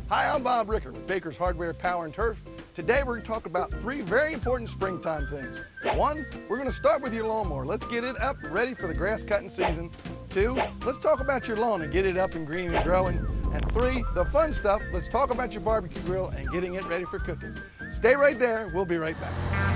Hi, I'm Bob Ricker with Baker's Hardware, Power and Turf. Today we're going to talk about three very important springtime things. One, we're going to start with your lawnmower. Let's get it up ready for the grass cutting season. Two, let's talk about your lawn and get it up and green and growing. And three, the fun stuff, let's talk about your barbecue grill and getting it ready for cooking. Stay right there, we'll be right back.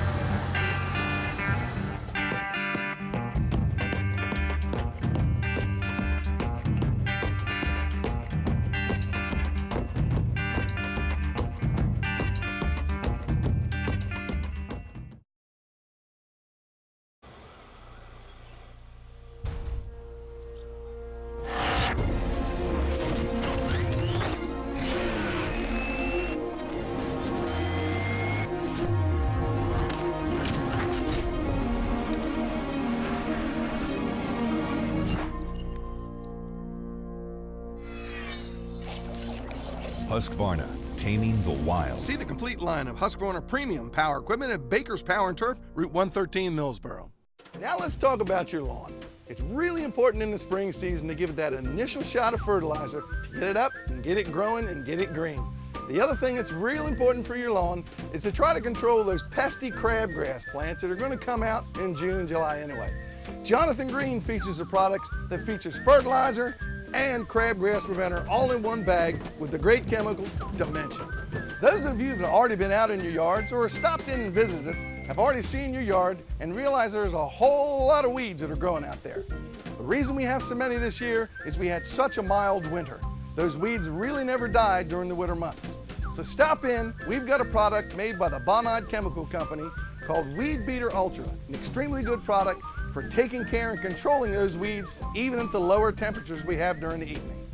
Husqvarna, taming the wild. See the complete line of Husqvarna premium power equipment at Baker's Power and Turf, Route 113, Millsboro. Now let's talk about your lawn. It's really important in the spring season to give it that initial shot of fertilizer to get it up and get it growing and get it green. The other thing that's real important for your lawn is to try to control those pesky crabgrass plants that are going to come out in June and July anyway. Jonathan Green features a product that features fertilizer and crabgrass preventer all in one bag with the great chemical Dimension. Those of you that have already been out in your yards or stopped in and visited us have already seen your yard and realize there's a whole lot of weeds that are growing out there. The reason we have so many this year is we had such a mild winter. Those weeds really never died during the winter months. So stop in, we've got a product made by the Bonide Chemical Company called Weed Beater Ultra, an extremely good product for taking care and controlling those weeds even at the lower temperatures we have during the evening.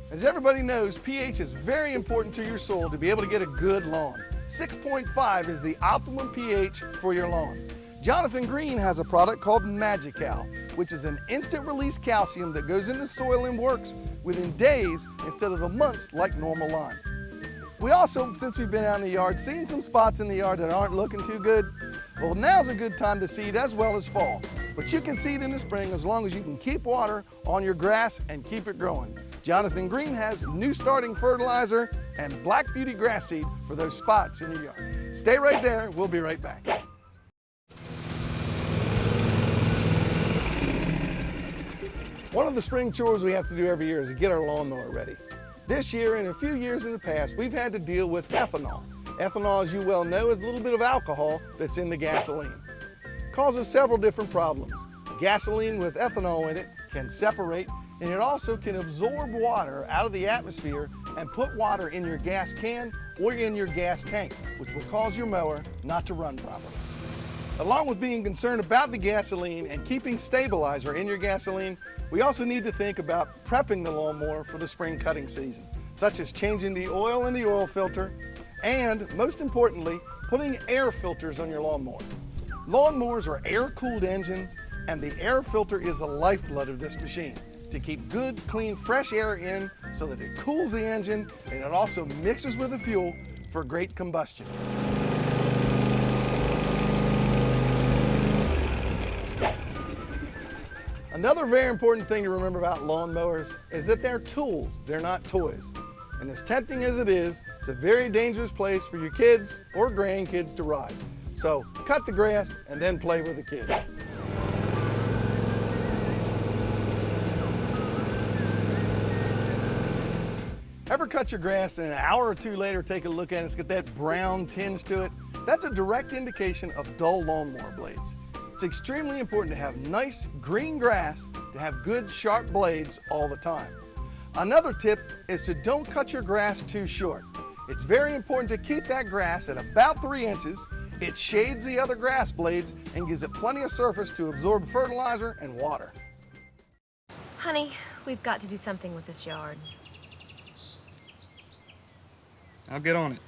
As everybody knows, pH is very important to your soil to be able to get a good lawn. 6.5 is the optimum pH for your lawn. Jonathan Green has a product called Magical, which is an instant release calcium that goes in the soil and works within days instead of the months like normal lime. We also, since we've been out in the yard, seen some spots in the yard that aren't looking too good. Well, now's a good time to seed as well as fall. But you can seed in the spring as long as you can keep water on your grass and keep it growing. Jonathan Green has new starting fertilizer and Black Beauty grass seed for those spots in your yard. Stay right there, we'll be right back. One of the spring chores we have to do every year is to get our lawnmower ready. This year and a few years in the past, we've had to deal with ethanol. Ethanol, as you well know, is a little bit of alcohol that's in the gasoline. It causes several different problems. Gasoline with ethanol in it can separate, and it also can absorb water out of the atmosphere and put water in your gas can or in your gas tank, which will cause your mower not to run properly. Along with being concerned about the gasoline and keeping stabilizer in your gasoline, we also need to think about prepping the lawnmower for the spring cutting season, such as changing the oil in the oil filter, and most importantly, putting air filters on your lawnmower. Lawnmowers are air-cooled engines, and the air filter is the lifeblood of this machine to keep good, clean, fresh air in so that it cools the engine and it also mixes with the fuel for great combustion. Another very important thing to remember about lawnmowers is that they're tools, they're not toys. And as tempting as it is, it's a very dangerous place for your kids or grandkids to ride. So cut the grass and then play with the kids. Ever cut your grass and an hour or two later take a look at it, it's got that brown tinge to it? That's a direct indication of dull lawnmower blades. It's extremely important to have nice green grass to have good sharp blades all the time. Another tip is to don't cut your grass too short. It's very important to keep that grass at about 3 inches. It shades the other grass blades and gives it plenty of surface to absorb fertilizer and water. Honey, we've got to do something with this yard. I'll get on it.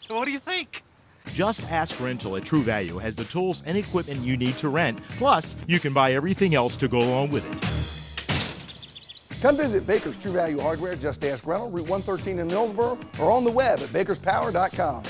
So what do you think? Just Ask Rental at True Value has the tools and equipment you need to rent. Plus, you can buy everything else to go along with it. Come visit Baker's True Value Hardware, Just Ask Rental, Route 113 in Millsboro, or on the web at bakerspower.com.